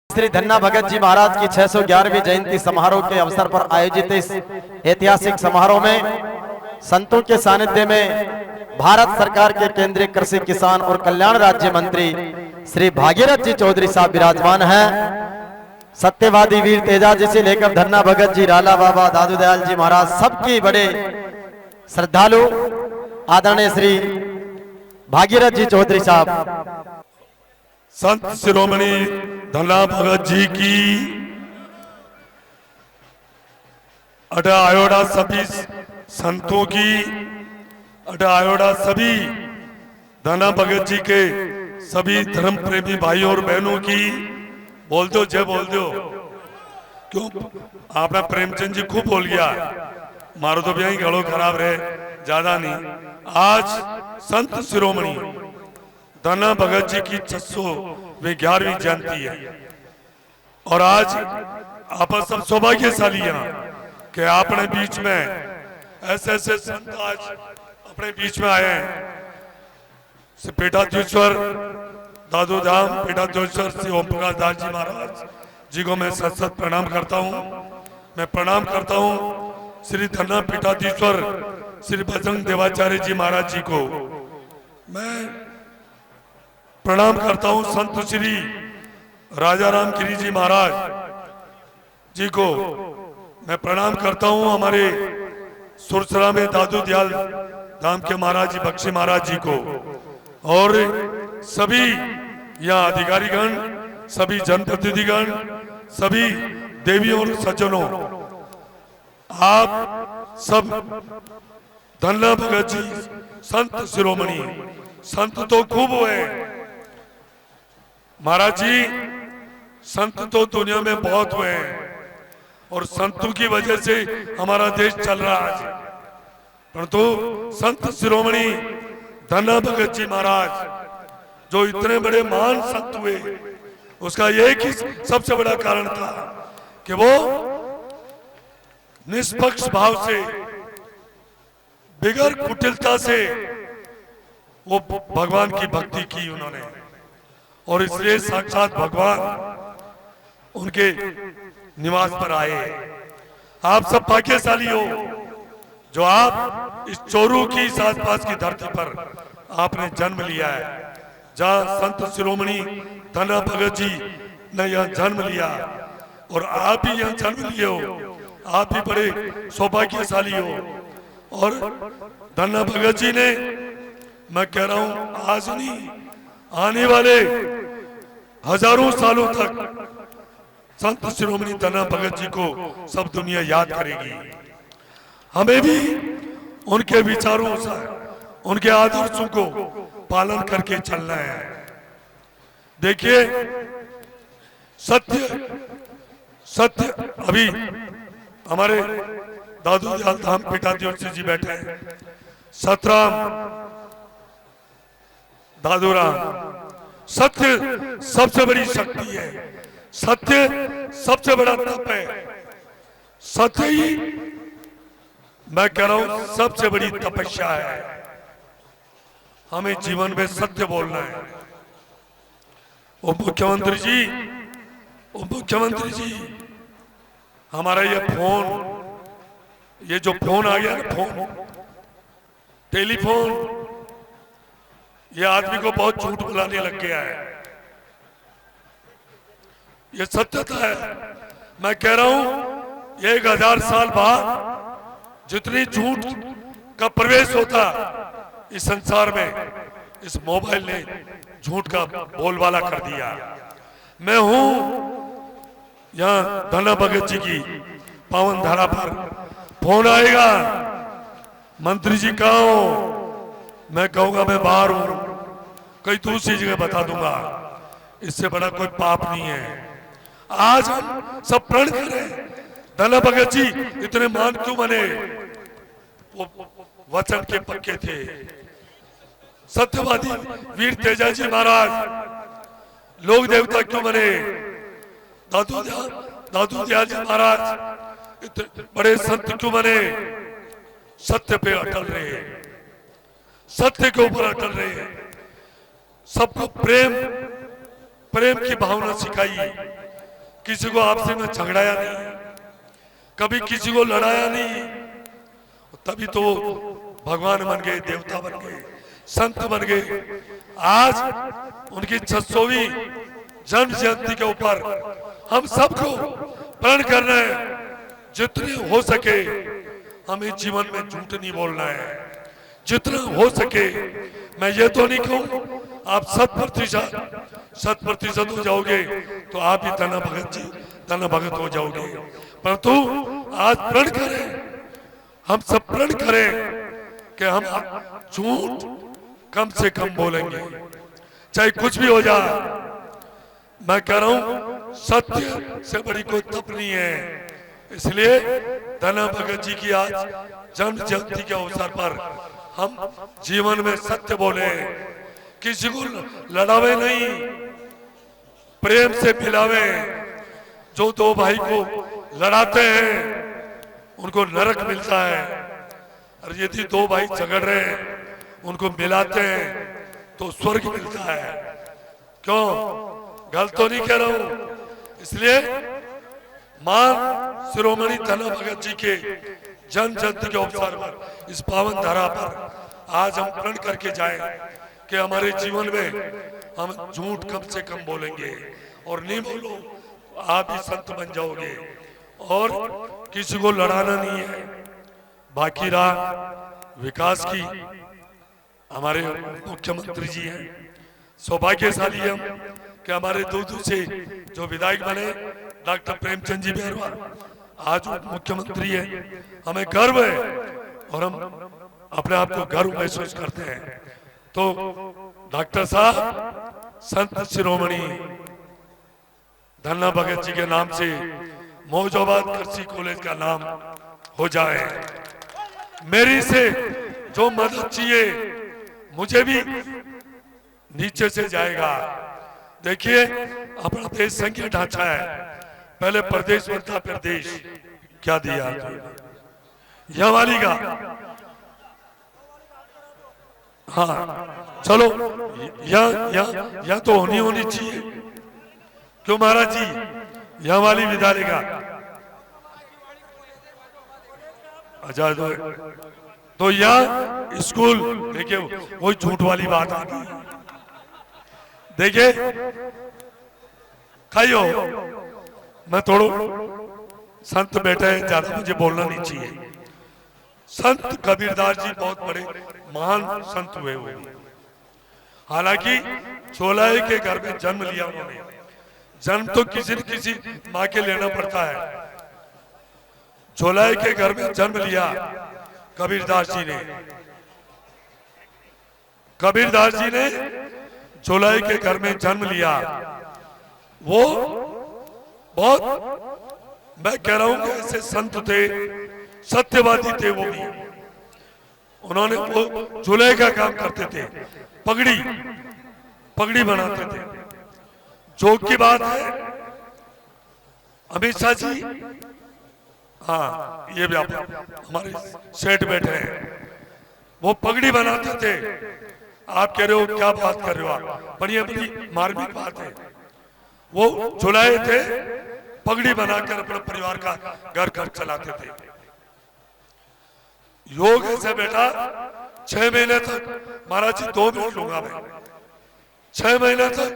श्री धन्ना भगत जी महाराज की 611वीं जयंती समारोह के अवसर पर आयोजित इस ऐतिहासिक समारोह में संतों के सानिध्य में भारत सरकार के केंद्रीय कृषि किसान और कल्याण राज्य मंत्री श्री भागीरथ जी चौधरी साहब विराजमान हैं। सत्यवादी वीर तेजा जी से लेकर धन्ना भगत जी, राला बाबा, दादू दयाल जी महाराज, सबकी बड़े श्रद्धालु आदरणीय श्री भागीरथ जी चौधरी साहब। संत शिरोमणि धन्ना भगत जी की अटा आयोडा सभी संतों की अटा आयोडा सभी धन्ना भगत जी के सभी धर्म प्रेमी भाइयों और बहनों की बोल दो, जय बोल दो। क्यों आपने प्रेमचंद जी खूब बोल गया, मारो तो भी गड़ो खराब रहे, ज्यादा नहीं। आज संत शिरोमणि धन्ना भगत जी की 611वीं जयंती है और आज आप सब सौभाग्यशाली हैं कि आपने बीच में ऐसे संत आज अपने बीच में आए हैं। पीठाधीश्वर दादू धाम पीठाधीश्वर श्री ओम प्रकाश दास जी महाराज जी को मैं सत सत प्रणाम करता हूँ। मैं प्रणाम करता हूँ श्री धन्ना पीठाधीश्वर श्री बजरंग देवाचार्य जी महाराज जी को मैं प्रणाम करता हूँ। संत श्री राजा राम गिरी जी महाराज जी को मैं प्रणाम करता हूँ। हमारे सुरसरा में दादू दयाल धाम के महाराज जी, बख्शी महाराज जी को, और सभी यहाँ अधिकारीगण, सभी जनप्रतिनिधिगण, सभी देवियों और सज्जनों, आप सब धन्ना भगत जी संत शिरोमणि संत तो खूब हुए महाराज जी, संत तो दुनिया में बहुत हुए हैं और संतों की वजह से हमारा देश चल रहा है। परंतु संत शिरोमणि धन्ना भगत जी महाराज जो इतने बड़े महान संत हुए, उसका एक ही सबसे बड़ा कारण था कि वो निष्पक्ष भाव से, बिगर कुटिलता से वो भगवान की भक्ति की उन्होंने, और इसलिए साक्षात भगवान उनके निवास पर आए। आप सब भाग्यशाली हो जो आप इस चोरू की इस आसपास की धरती पर आपने जन्म लिया है, जहाँ संत शिरोमणि धन्ना भगत जी ने यहाँ जन्म लिया, और आप भी यहाँ जन्म लिए हो, आप भी बड़े सौभाग्यशाली हो। और धन्ना भगत जी ने, मैं कह रहा हूँ आज नहीं, आने वाले हजारों सालों तक संत शिरोमणि धन्ना भगत जी को सब दुनिया याद करेगी। हमें भी उनके विचारों से, उनके आदर्शों को पालन करके चलना है। देखिए सत्य अभी हमारे दादू दयाल धाम पीठाधीश्वर जी बैठे हैं, सतराम दादू राम, सत्य सबसे बड़ी शक्ति है, सत्य सबसे बड़ा तप है, सत्य ही मैं कह रहा हूं सबसे बड़ी तपस्या है। हमें जीवन में सत्य बोलना है। उप मुख्यमंत्री जी, हमारा ये फोन, ये जो फोन आ गया ना, फोन टेलीफोन, ये आदमी को बहुत झूठ बुलाने लग गया है। ये सत्यता है। मैं कह रहा हूं 1000 साल बाद जितनी झूठ का प्रवेश होता इस संसार में, इस मोबाइल ने झूठ का बोलबाला कर दिया। मैं हूं यहाँ धन्ना भगत जी की पावन धरा पर, फोन आएगा, मंत्री जी कहाँ हो, मैं कहूंगा मैं बाहर हूं, कहीं दूसरी जगह बता दूंगा। इससे बड़ा कोई पाप नहीं है। आज हम सब प्रण करें, धन्ना भगत जी इतने महान क्यों बने? वो वचन के पक्के थे। सत्यवादी वीर तेजा जी महाराज लोक देवता क्यों बने? दादू दयाल जी महाराज इतने बड़े संत क्यों बने? सत्य पे अटल रहे, सत्य के ऊपर अटल रहे, सबको प्रेम की भावना सिखाई, किसी को आपसे में झगड़ाया नहीं, कभी किसी को लड़ाया नहीं, तभी तो भगवान बन गए, देवता बन गए, संत बन गए। आज उनकी 600वीं जन्म जयंती के ऊपर हम सबको प्रण करना है, जितने हो सके हमें जीवन में झूठ नहीं बोलना है, जितना हो सके। मैं ये तो नहीं कहूं आप 100% हो जाओगे तो आप ही धन्ना भगत जी, धन्ना भगत हो जाओगे, परंतु आज प्रण करें, हम सब प्रण करें कि हम झूठ कम से कम बोलेंगे, चाहे कुछ भी हो जाए। मैं कह रहा हूं सत्य से बड़ी कोई तप नहीं है। इसलिए धन्ना भगत जी की आज जन्म जयंती के अवसर पर हम जीवन में सत्य बोले, किसी को लड़ावे नहीं, प्रेम से मिलावे। जो दो भाई को लड़ाते हैं उनको नरक मिलता है, और यदि दो भाई झगड़ रहे हैं उनको मिलाते हैं तो स्वर्ग मिलता है। क्यों? गलत तो नहीं कह रहा हूं। इसलिए मान शिरोमणि धन्ना भगत जी के जन्म जयंती के अवसर पर, इस पावन धरा पर आज हम प्रण करके जाएं कि हमारे जीवन में हम झूठ कम से कम बोलेंगे, और नहीं बोलो आप ही संत बन जाओगे, और किसी को लड़ाना नहीं है। बाकी रहा विकास की, हमारे मुख्यमंत्री जी हैं, सौभाग्यशाली हम कि हमारे दूर से जो विधायक बने डॉक्टर प्रेमचंद जी बैरवा आज मुख्यमंत्री है। हमें गर्व है और हम अपने आप को गर्व महसूस करते हैं। तो डॉक्टर साहब संत शिरोमणि धन्ना भगत जी के नाम से मौजूबाद कृषि कॉलेज का नाम हो जाए। मेरी से जो मदद चाहिए मुझे भी नीचे से जाएगा। देखिए अपना देश संघीय ढांचा है, पहले प्रदेश बनता फिर देश। क्या दिया यह वाली का? हाँ चलो यह तो होनी चाहिए। क्यों महाराज जी? यह वाली विद्यालय का अच्छा तो यह स्कूल, देखिए वही झूठ वाली बात आ गई। देखिए खाइयो, मैं थोड़ो संत बैठे हैं, ज्यादा मुझे बोलना नहीं चाहिए। संत कबीरदास जी बहुत बड़े महान संत हुए। हालांकि चोलाई के घर में जन्म लिया उन्होंने। जन्म तो किसी न किसी माँ के लेना पड़ता है। चोलाई के घर में जन्म लिया कबीरदास जी ने। कबीरदास जी ने चोलाई के घर में जन्म लिया। वो बहुत, मैं कह रहा हूं कि ऐसे संत थे, सत्यवादी थे। वो भी उन्होंने वो चोलाई का काम करते थे, पगड़ी बनाते थे। जोक की बात है, अमित शाह जी, हाँ ये भी आप हमारे सेठ बैठे हैं, वो पगड़ी बनाते थे। आप कह रहे हो क्या बात कर रहे हो आप, पर ये बड़ी मार्मिक बात है। वो झुलाए थे, पगड़ी बनाकर अपने परिवार का घर घर चलाते थे। योग ऐसे बेटा 6 महीने तक, महाराज जी 2 मिनट लूंगा मैं, 6 महीने तक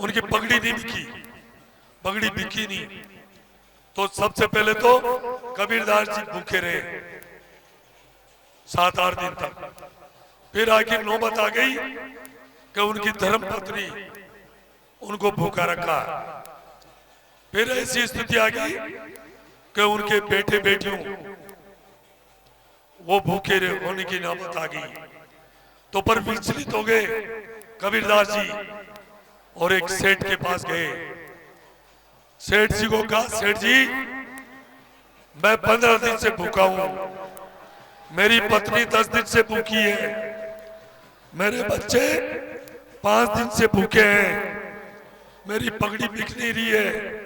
उनकी पगड़ी नहीं बिकी, पगड़ी बिकी नहीं। तो सबसे पहले तो कबीरदास जी भूखे रहे 7-8 दिन तक। फिर आखिर नौबत आ गई कि उनकी धर्म पत्नी उनको भूखा रखा। फिर ऐसी स्थिति आ गई कि उनके बेटे बेटियों वो भूखे होने की नौबत आ गई। तो पर विचलित हो गए कबीरदास जी और एक सेठ के पास गए। सेठ जी को कहा, सेठ जी मैं 15 दिन से भूखा हूं, मेरी पत्नी 10 दिन से भूखी है, मेरे बच्चे 5 दिन से भूखे हैं, मेरी पगड़ी बिक नहीं रही है।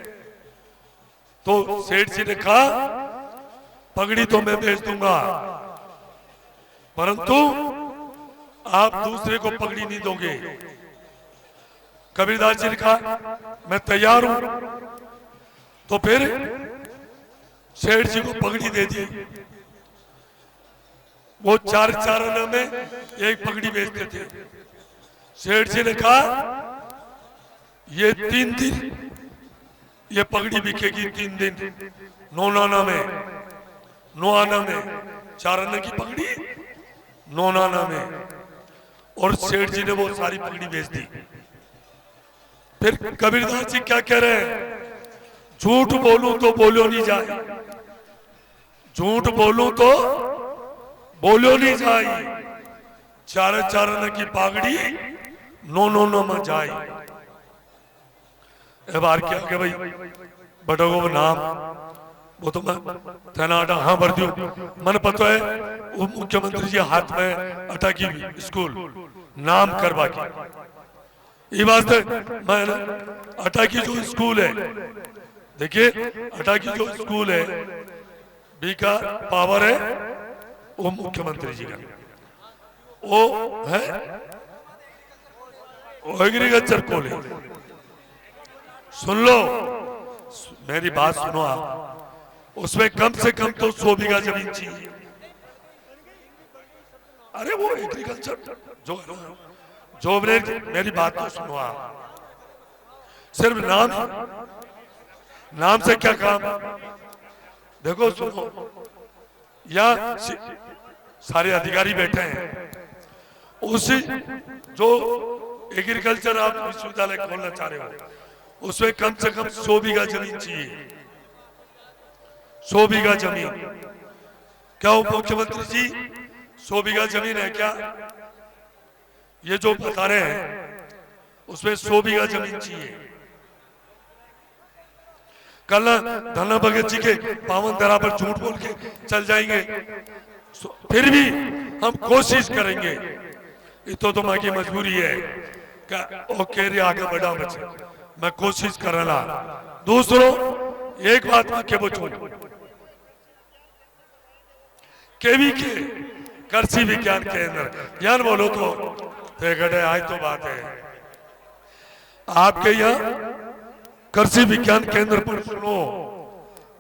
तो सेठ जी ने कहा पगड़ी तो मैं बेच दूंगा, परंतु आप दूसरे को पगड़ी नहीं दोगे। कबीरदास जी ने कहा मैं तैयार हूं, तो फिर सेठ जी को पगड़ी दे दी। वो 4 आना में एक पगड़ी बेचते थे। सेठ जी ने कहा ये 3 दिन ये पगड़ी बिकेगी, 3 दिन 9 आना में, 9 आना में 4 आना की पगड़ी 9 आना में। और सेठ जी ने वो सारी पगड़ी बेच दी। फिर कबीरदास जी क्या कह रहे हैं, झूठ बोलूं तो बोलो नहीं जाए, झूठ बोलूं तो बोलो नहीं जाए, 4 आना की पगड़ी 9 में जाए। बार क्या के भाई बटोगो नाम वो तो मैं तेनाटा हाँ भर दू। मन पता है वो मुख्यमंत्री जी हाथ में अटाकी स्कूल नाम करवा के ये वास्ते मैं अटाकी जो स्कूल है, देखिए अटाकी जो स्कूल है बी का पावर है वो मुख्यमंत्री जी का, वो है वो एग्रीकल्चर कॉलेज। सुन लो मेरी बात सुनो आप, उसमें कम से कम तो 100 बीघा जमीन चाहिए। अरे वो एग्रीकल्चर जो मेरी बात तो सुनो आप, सिर्फ नाम से क्या काम। देखो सुनो, या सारे अधिकारी बैठे हैं, उसी जो एग्रीकल्चर आप विश्वविद्यालय खोलना चाह रहे हो उसमें कम से कम 100 बीघा जमीन चाहिए। 100 बीघा जमीन क्या हो मुख्यमंत्री जी, 100 बीघा जमीन है क्या? ये जो बता रहे हैं उसमें 100 बीघा जमीन चाहिए। कल धन्ना भगत जी के पावन धरा पर झूठ बोल के चल जाएंगे, फिर भी हम कोशिश करेंगे। तो मां की मजबूरी है कि ओके रे आगे बढ़ा बच्चे, मैं कोशिश करना। दूसरों एक बात आके बचो, केवी के कृषि विज्ञान केंद्र ज्ञान बोलो तो गड़े आज तो बात है आपके यहाँ कृषि विज्ञान केंद्र पर सुनो,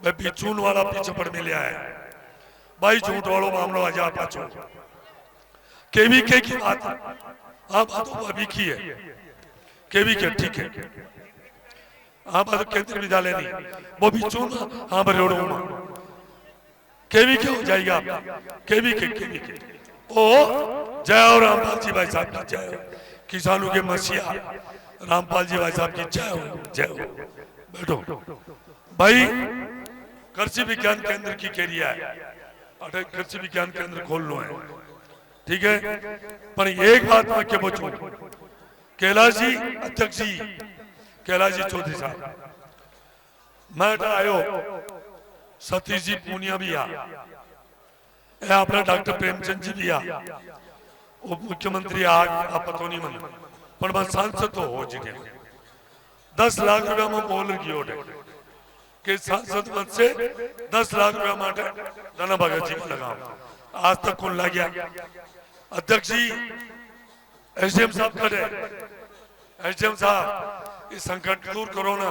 मैं बिचून वाला पीछे पड़ मिलिया है भाई, झूठ वालों मामलो आजा पाचो केवी के की बात। हाँ बात अभी की है केवी के, ठीक है। हाँ बात केंद्रीय विद्यालय नहीं, वो बिचून हाँ बरोड़ो केवी के हो जाएगा केवी के ओ जय हो रामपाल जी भाई साहब की जय हो, किसानों के मसीहा रामपाल जी भाई साहब की जय हो, जय हो। बैठो भाई, कृषि विज्ञान केंद्र की कैरिया है, कृषि विज्ञान केंद्र खोल लो है, ठीक है। पर एक बात मैं क्या पूछूं, कैलाश जी अध्यक्ष जी कैलाश जी चौधरी साहब, मैं आयो सतीश जी पूनिया भी आ, अपना डॉक्टर प्रेमचंद जी भी आ, उप मुख्यमंत्री आग आप पतो नहीं मन, पर मैं सांसद तो हो जी 10 लाख रुपया में बोल रही कि सांसद पद से 10 लाख रुपया माटे धन्ना भगत जी को लगाओ, आज तक कौन लग गया। अध्यक्ष जी एसडीएम साहब खड़े, एसडीएम साहब इस संकट दूर करो ना,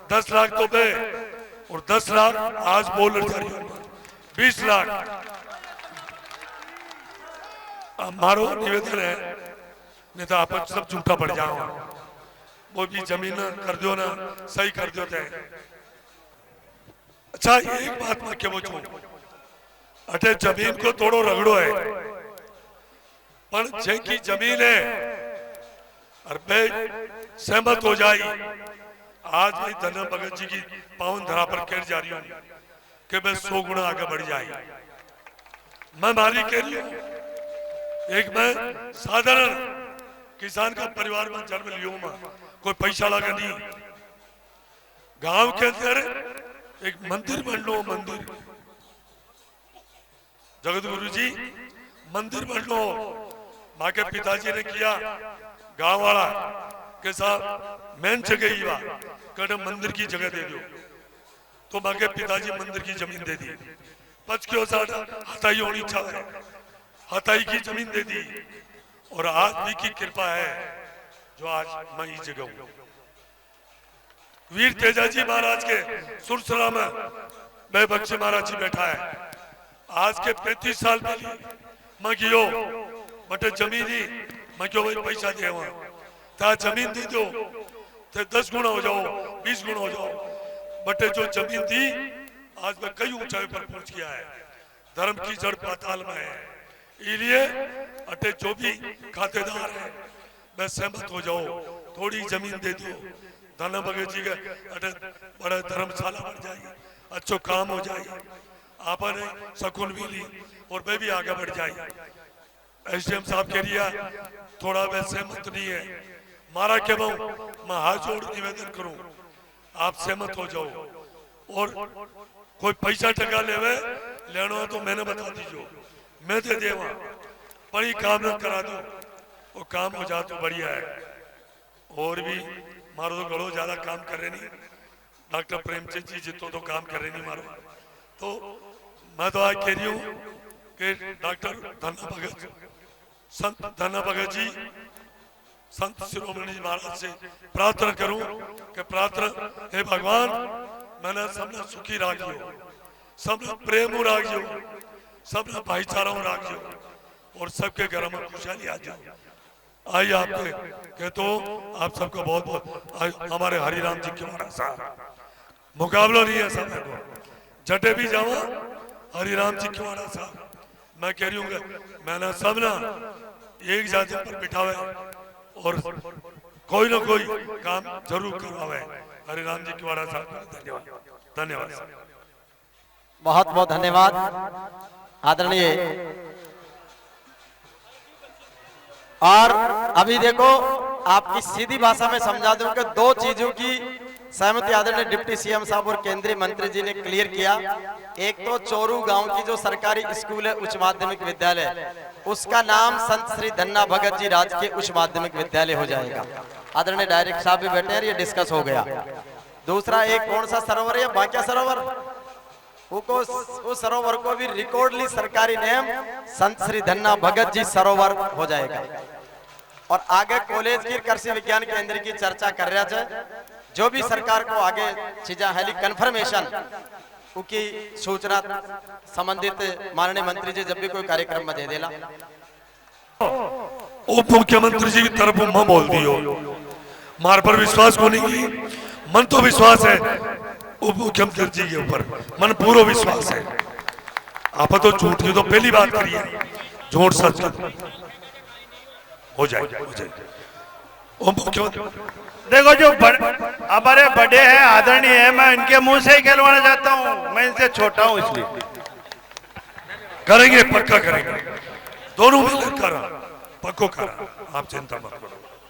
10 लाख तो पे और 10 लाख आज बोल रही 20 लाख। हमारो निवेदन है, नहीं तो आप सब झूठा पड़ जाओ, वो भी जमीन कर दो ना, सही कर दो थे। अच्छा एक बात मैं क्या पूछूं, अटे जमीन को तोड़ो रगड़ो है, पर जिनकी जमीन है और मैं सहमत हो जाई, आज भाई धन्ना भगत जी की पावन धरा पर कह जा रही हूं कि मैं 100 गुना आगे बढ़ जाए। मैं मारी कह रही हूं, एक मैं साधारण किसान का परिवार में जन्म लियो, मैं कोई पैसा लगा नहीं, गांव के अंदर एक मंदिर बन लो, मंदिर जगत गुरु जी मंदिर बन लो। माँ के पिताजी ने किया, गांव वाला के साथ मेन जगह ही कट मंदिर की जगह दे दो, तो माँ के पिताजी मंदिर की जमीन दे दी, 5 किलो हताई होनी चाहिए, हताई की जमीन दे दी। और आज भी की कृपा है जो आज मैं इस जगह हूं। वीर तेजाजी महाराज के सुरसरा में मैं बख्शी महाराज जी बैठा है। आज के 35 साल पहले मैं गियो बटे जमीन ही मैं क्यों भाई पैसा दे वहां ता जमीन दी दो ते 10 गुना हो जाओ 20 गुना हो जाओ बटे जो जमीन दी आज मैं कई ऊंचाई पर पहुंच गया है। धर्म की जड़ पाताल में है, इसलिए अटे जो भी खातेदार है मैं सहमत हो जाओ, थोड़ी जमीन दे दो धना भगत जी का अटे बड़ा धर्मशाला बन जाएगी, अच्छो काम हो जाएगी, आपने सकुन भी ली और मैं भी आगे बढ़ जाएगी। एसडीएम साहब के लिए थोड़ा मैं सहमत नहीं है, मारा के मैं हाथ जोड़ निवेदन करूं आप सहमत हो जाओ और कोई पैसा टका लेना तो मैंने बता दीजिए मैं दे देवा बड़ी काम न करा दो वो काम हो जाए तो बढ़िया है। और भी मारो तो गड़ो ज्यादा काम कर रहे नहीं, डॉक्टर प्रेमचंद जी जितो तो काम कर रहे नहीं मारो, तो मैं तो आज कह रही हूँ कि डॉक्टर धन्ना भगत संत धन्ना भगत जी संत शिरोमणि महाराज से प्रार्थना करूं कि प्रार्थना हे भगवान मैंने सबने सुखी राखियो, सबने प्रेम राखियो, सबने भाईचारा राखियो और सबके घर में खुशहाली आ जाओ। आइए आपके कहते हो आप सबको बहुत बहुत हमारे हरिराम जी के महाराज साहब मुकाबला नहीं है सब को जटे भी जावा हरिराम जी के महाराज साहब मैं कह रही हूँ मैंने सब ना एक जाति पर बिठावे और कोई ना कोई काम जरूर करवावे। हरिराम जी के महाराज साहब धन्यवाद धन्यवाद बहुत बहुत धन्यवाद आदरणीय। और अभी देखो आपकी सीधी भाषा में समझा दूं कि दो चीजों की सहमति आदरणीय डिप्टी सीएम साहब और केंद्रीय मंत्री जी ने क्लियर किया। एक तो चोरू गांव की जो सरकारी स्कूल है उच्च माध्यमिक विद्यालय उसका नाम संत श्री धन्ना भगत जी राजकीय उच्च माध्यमिक विद्यालय हो जाएगा। आदरणीय डायरेक्टर साहब भी बैठे हैं, ये डिस्कस हो गया। दूसरा एक कौन सा सरोवर है बांकिया सरोवर, उस सरोवर को भी रिकॉर्डली सरकारी नेम संत श्री धन्ना भगत जी सरोवर हो जाएगा। और आगे कॉलेज की कृषि विज्ञान केंद्र की चर्चा कर रहा है, जो भी सरकार को आगे चीजा हेली कन्फर्मेशन की सूचना संबंधित माननीय मंत्री जी जब भी कोई कार्यक्रम में दे देला। उप मुख्यमंत्री जी की तरफ मैं बोल दियो मार पर विश्वास को नहीं, मन तो विश्वास है उप मुख्यमंत्री जी के ऊपर, मन पूरा विश्वास है। आप तो झूठ की तो पहली बात करिए, झूठ सच हो जाए उप मुख्यमंत्री। देखो जो हमारे बड़े हैं आदरणीय है, मैं इनके मुंह से ही कहलवाना चाहता हूं, मैं इनसे छोटा हूं इसलिए करेंगे पक्का करेंगे, दोनों मिलकर करा पक्को करा, आप चिंता मत करो।